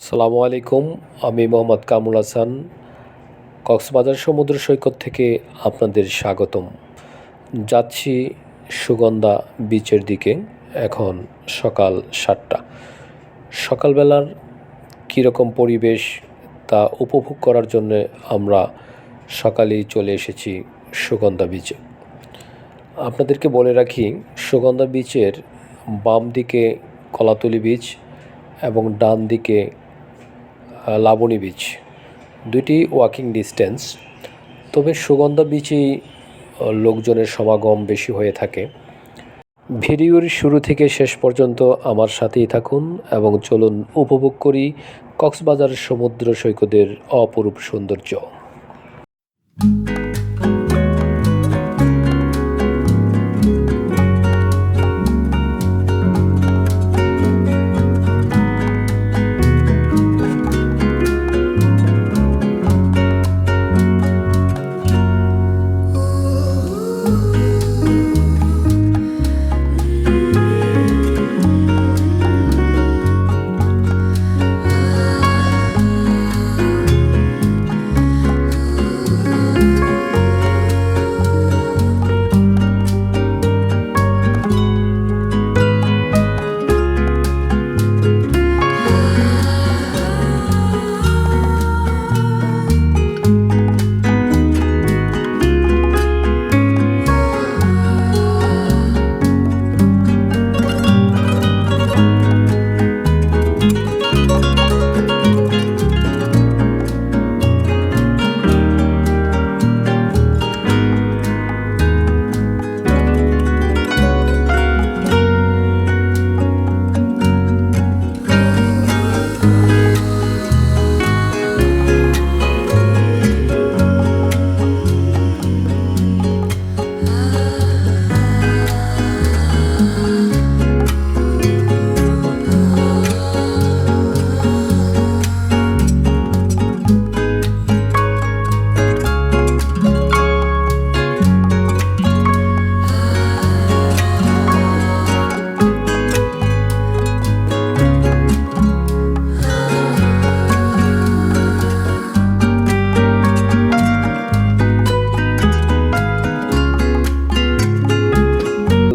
সালামু আলাইকুম। আমি মোহাম্মদ কামরুল হাসান, কক্সবাজার সমুদ্র সৈকত থেকে আপনাদের স্বাগতম। যাচ্ছি সুগন্ধা বিচের দিকে। এখন সকাল 7টা। সকালবেলার কীরকম পরিবেশ তা উপভোগ করার জন্য আমরা সকালেই চলে এসেছি সুগন্ধা বিচে। আপনাদেরকে বলে রাখি, সুগন্ধা বিচের বাম দিকে কলাতলি বিচ এবং ডান দিকে লাবণী বিচ, দুটি ওয়াকিং ডিস্টেন্স। তবে সুগন্ধা বিচেই লোকজনের সমাগম বেশি হয়ে থাকে। ভিডিওর শুরু থেকে শেষ পর্যন্ত আমার সাথেই থাকুন এবং চলুন উপভোগ করি কক্সবাজার সমুদ্র সৈকতের অপরূপ সৌন্দর্য।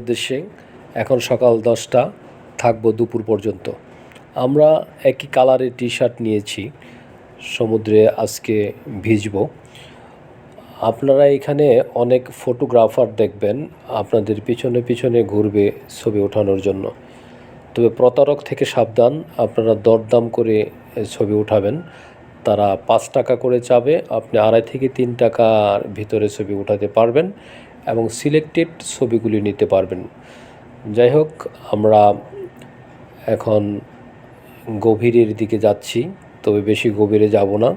উদ্দেশ্যে এখন সকাল 10টা, থাকবো দুপুর পর্যন্ত। আমরা একই কালারের টি শার্ট নিয়েছি, সমুদ্রে আজকে ভিজব। আপনারা এখানে অনেক ফটোগ্রাফার দেখবেন আপনাদের পিছনে পিছনে ঘুরবে ছবি ওঠানোর জন্য। তবে প্রতারক থেকে সাবধান, আপনারা দরদাম করে ছবি উঠাবেন। তারা 5 টাকা করে চাবে, আপনি 2.5 থেকে 3 টাকার ভিতরে ছবি উঠাতে পারবেন এবং সিলেক্টেড ছবিগুলি নিতে পারবেন। যাই হোক, আমরা এখন গভীরের দিকে যাচ্ছি, তবে বেশি গভীরে যাব না।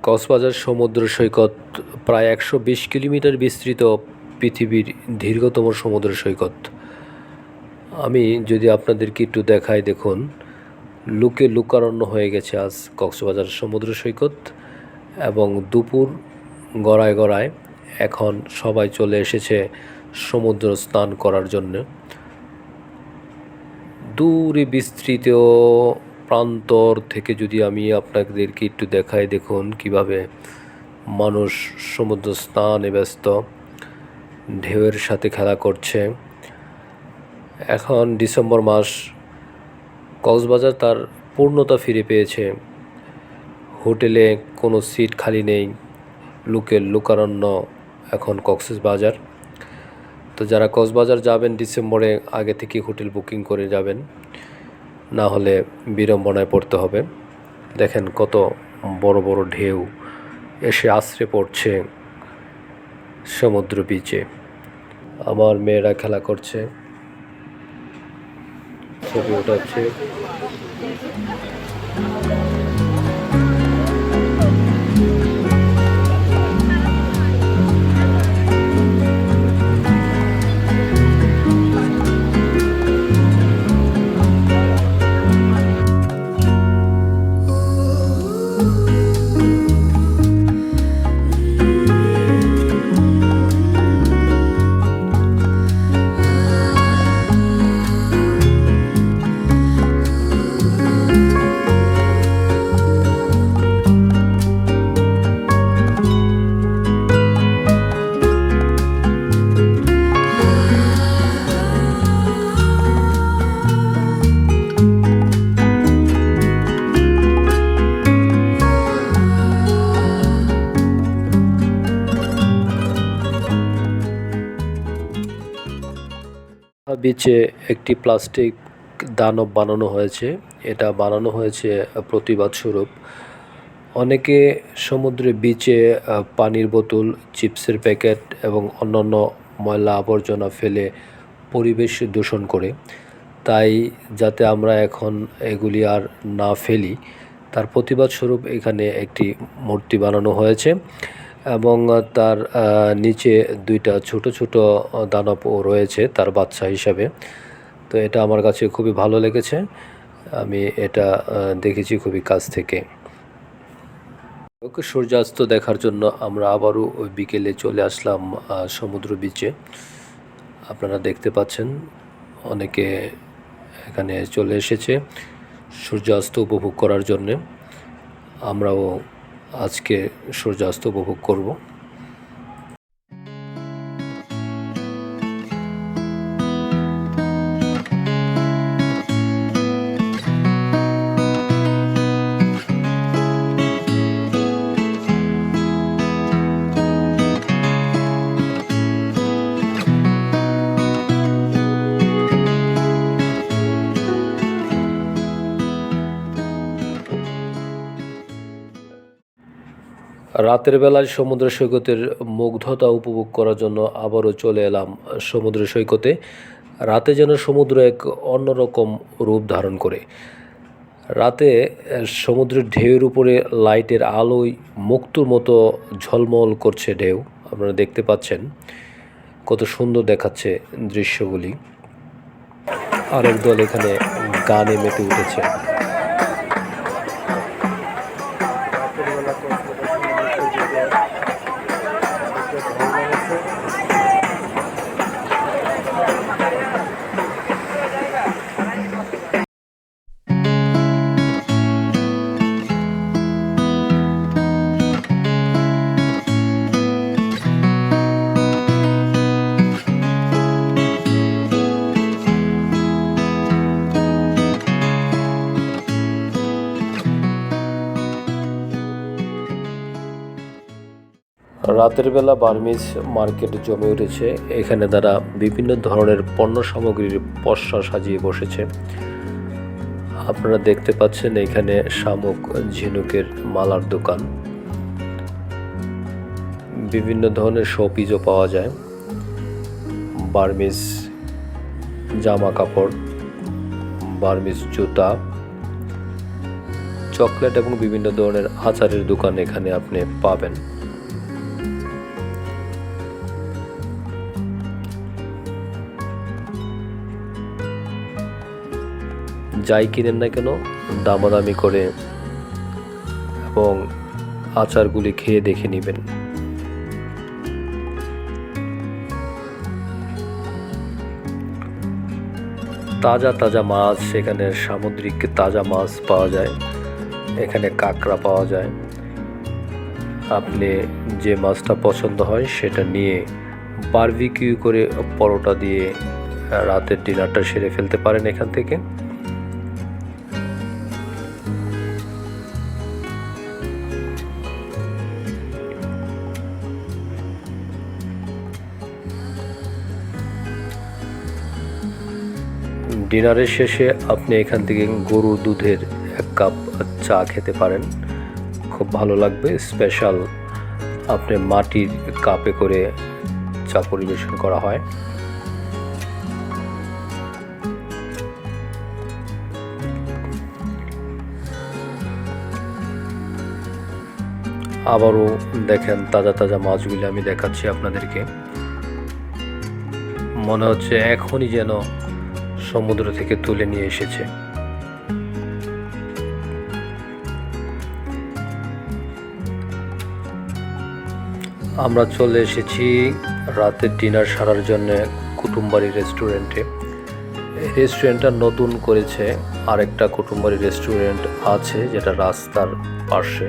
কক্সবাজার সমুদ্র সৈকত প্রায় 120 কিলোমিটার বিস্তৃত পৃথিবীর দীর্ঘতম সমুদ্র সৈকত। আমি যদি আপনাদেরকে একটু দেখাই, দেখুন, লোকে লোকারণ্য হয়ে গেছে আজ কক্সবাজার সমুদ্র সৈকত। এবং দুপুর গড়ায় গড়ায় এখন সবাই চলে এসেছে সমুদ্র স্নান করার জন্য। দূরে বিস্তৃত প্রান্তর থেকে যদি আমি আপনাদেরকে একটু দেখাই, দেখুন কিভাবে মানুষ সমুদ্র স্নানে ব্যস্ত, ঢেউয়ের সাথে খেলা করছে। এখন ডিসেম্বর মাস, কক্সবাজার তার পূর্ণতা ফিরে পেয়েছে। হোটেলে কোনো সিট খালি নেই, লোকের লোকারণ্য এখন কক্সবাজার। তো যারা কক্সবাজার যাবেন ডিসেম্বরে আগে থেকে হোটেল বুকিং করে যাবেন, না হলে বিড়ম্বনায় পড়তে হবে। দেখেন কত বড় বড় ঢেউ এসে আছড়ে পড়ছে সমুদ্র বিচে। আমার মেয়েরা খেলা করছে, ছবি ওঠাচ্ছে। বিচে একটি প্লাস্টিক দানব বানানো হয়েছে। এটা বানানো হয়েছে প্রতিবাদ স্বরূপ। অনেকে সমুদ্রে বিচে পানির বোতল, চিপসের প্যাকেট এবং অন্যান্য ময়লা আবর্জনা ফেলে পরিবেশ দূষণ করে। তাই যাতে আমরা এখন এগুলি আর না ফেলি, তার প্রতিবাদ স্বরূপ এখানে একটি মূর্তি বানানো হয়েছে এবং তার নিচে দুইটা ছোট ছোট দানবও রয়েছে তার বাচ্চা হিসাবে। তো এটা আমার কাছে খুবই ভালো লেগেছে, আমি এটা দেখেছি খুবই কাছ থেকে। সূর্যাস্ত দেখার জন্য আমরা আবারও ওই বিকেলে চলে আসলাম সমুদ্র বিচে। আপনারা দেখতে পাচ্ছেন অনেকে এখানে চলে এসেছে সূর্যাস্ত উপভোগ করার জন্যে। আমরাও আজকে সূর্যাস্ত উপভোগ করব। রাতের বেলায় সমুদ্র সৈকতের মুগ্ধতা উপভোগ করার জন্য আবারও চলে এলাম সমুদ্র সৈকতে। রাতে যেন সমুদ্র এক অন্যরকম রূপ ধারণ করে। রাতে সমুদ্রের ঢেউয়ের উপরে লাইটের আলোয় মুক্তোর মতো ঝলমল করছে ঢেউ। আপনারা দেখতে পাচ্ছেন কত সুন্দর দেখাচ্ছে দৃশ্যগুলি। আরেক দল এখানে গানে মেতে উঠেছে। রাতের বেলা বার্মিজ মার্কেট জমে উঠেছে। এখানে তারা বিভিন্ন ধরনের পণ্য সামগ্রীর পসরা সাজিয়ে বসেছে। আপনারা দেখতে পাচ্ছেন এখানে শামুক, ঝিনুকের মালার দোকান, বিভিন্ন ধরনের শোপিসও পাওয়া যায়, বার্মিজ জামা কাপড়, বার্মিজ জুতা, চকলেট এবং বিভিন্ন ধরনের আচারের দোকান এখানে আপনি পাবেন। যাই কিনেন না কেন দামাদামি করে এবং আচারগুলি খেয়ে দেখে নেবেন। তাজা তাজা মাছ, সেখানে সামুদ্রিক তাজা মাছ পাওয়া যায়, এখানে কাঁকড়া পাওয়া যায়। আপনি যে মাছটা পছন্দ হয় সেটা নিয়ে বারবিকিউ করে পরোটা দিয়ে রাতের ডিনারটা সেরে ফেলতে পারেন এখান থেকে। ডিনারের শেষে আপনি এখান থেকে গরুর দুধের 1 কাপ চা খেতে পারেন, খুব ভালো লাগবে। স্পেশাল আপনি মাটির কাপে করে চা পরিবেশন করা হয়। আবারও দেখেন তাজা তাজা মাছগুলি আমি দেখাচ্ছি আপনাদেরকে, মনে হচ্ছে এখনই যেন সমুদ্র থেকে তুলে নিয়ে এসেছে। আমরা চলে এসেছি রাতের ডিনার সারার জন্য কুটুমবাড়ি রেস্টুরেন্টে। এই রেস্টুরেন্টটা নতুন করেছে, আরেকটা কুটুমবাড়ি রেস্টুরেন্ট আছে যেটা রাস্তার পাশে।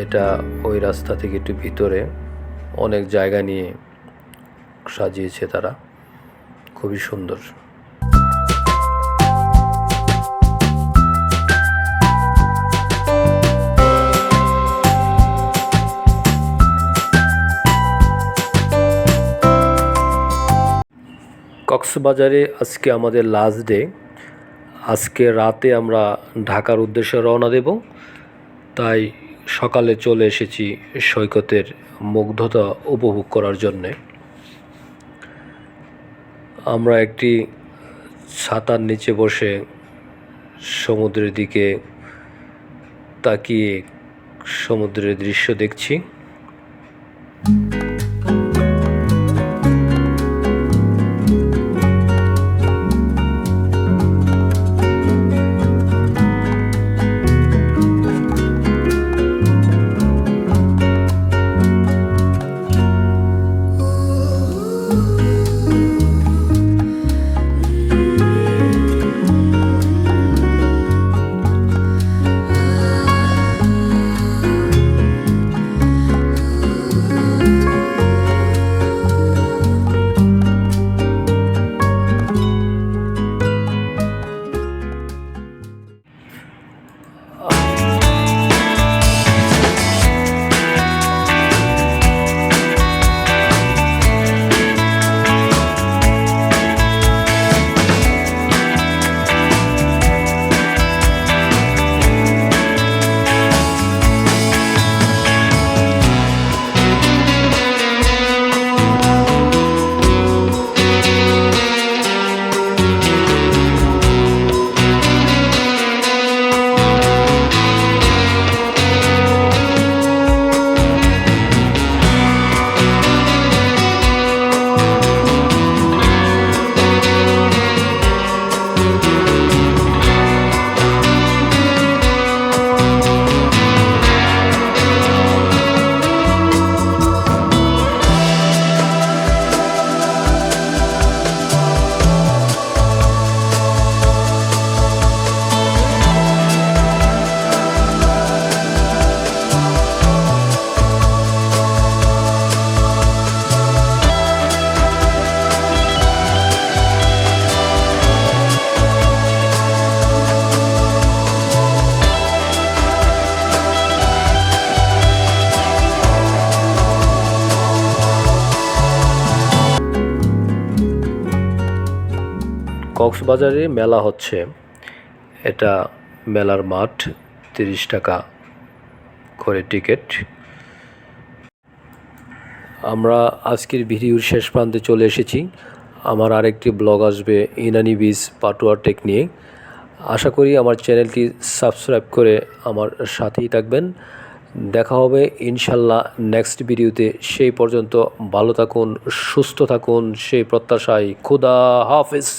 এটা ওই রাস্তা থেকে একটু ভিতরে, অনেক জায়গা নিয়ে সাজিয়েছে তারা, খুবই সুন্দর। কক্সবাজারে আজকে আমাদের লাস্ট ডে। আজকে রাতে আমরা ঢাকার উদ্দেশ্যে রওনা দেব, তাই সকালে চলে এসেছি সৈকতের মুগ্ধতা উপভোগ করার জন্যে। আমরা একটি ছাতার নিচে বসে সমুদ্রের দিকে তাকিয়ে সমুদ্রের দৃশ্য দেখছি। কক্সবাজারে মেলা হচ্ছে, এটা মেলার মাঠ, 30 টাকা করে টিকিট। আমরা আজকের ভিডিওর শেষ প্রান্তে চলে এসেছি। আমার আরেকটি ব্লগ আসবে ইনানি বিচ পাটুয়া টেক নিয়ে। আশা করি আমার চ্যানেলটি সাবস্ক্রাইব করে আমার সাথেই থাকবেন। দেখা হবে ইনশাল্লাহ নেক্সট ভিডিওতে। সেই পর্যন্ত ভালো থাকুন, সুস্থ থাকুন, সেই প্রত্যাশায় খুদা হাফেজ।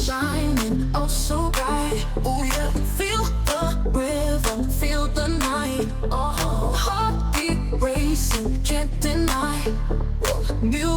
Shining oh so bright, oh yeah, feel the rhythm, feel the night, oh, heartbeat racing, can't deny, music